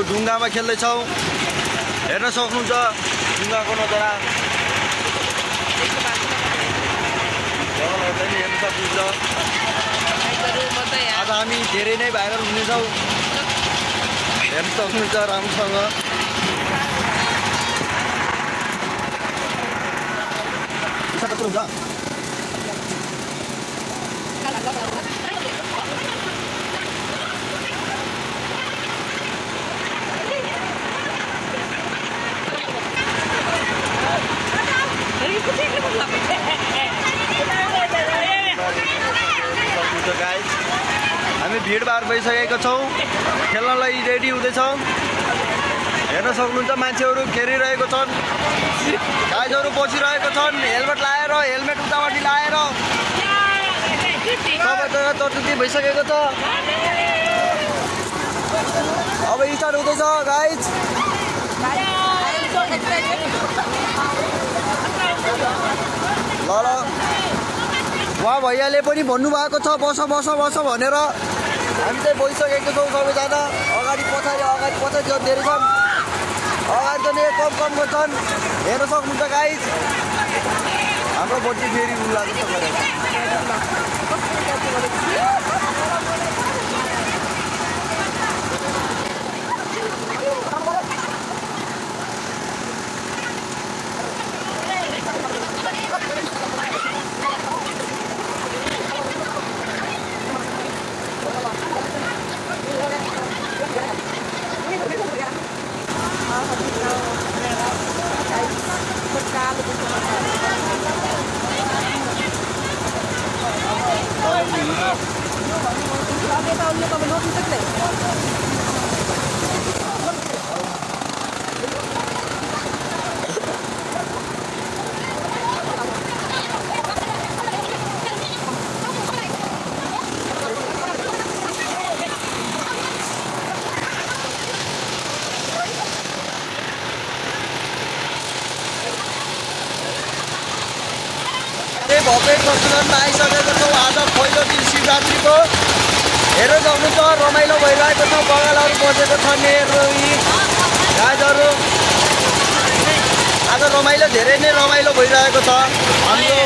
ढुङ्गामा खेल्दैछौँ हेर्न सक्नुहुन्छ ढुङ्गाको नजारा हेर्न सक्नुहुन्छ आज हामी धेरै नै भाइरल हुनेछौँ हेर्न सक्नुहुन्छ राम्रोसँग हामी भिडभाड भइसकेको छौँ खेल्नलाई रेडी हुँदैछौँ हेर्न सक्नुहुन्छ मान्छेहरू खेलिरहेको छन् गाइजहरू बसिरहेको छन् हेलमेट लाएर हेलमेट उतापट्टि लाएर सबै जग्गा चर्चुती भइसकेको छ अब स्टार्ट हुँदैछ गाइज ल उहाँ भैयाले पनि भन्नुभएको छ बस बस बस भनेर हामी चाहिँ बसिसकेको छौँ सबैजना अगाडि पछाडि धेरै छन् अगाडि चाहिँ कम छन् हेर्न सक्नुहुन्छ गाइज हाम्रो बच्ची फेरि लाग्छ भव्य प्रदर्शनमा आइसकेको छौँ आज पहिलो दिन शिवरात्रिको हेरेर सक्नुहुन्छ रमाइलो भइरहेको छ बगालहरू बसेको छ गाजहरू आज रमाइलो धेरै नै रमाइलो भइरहेको छ हाम्रो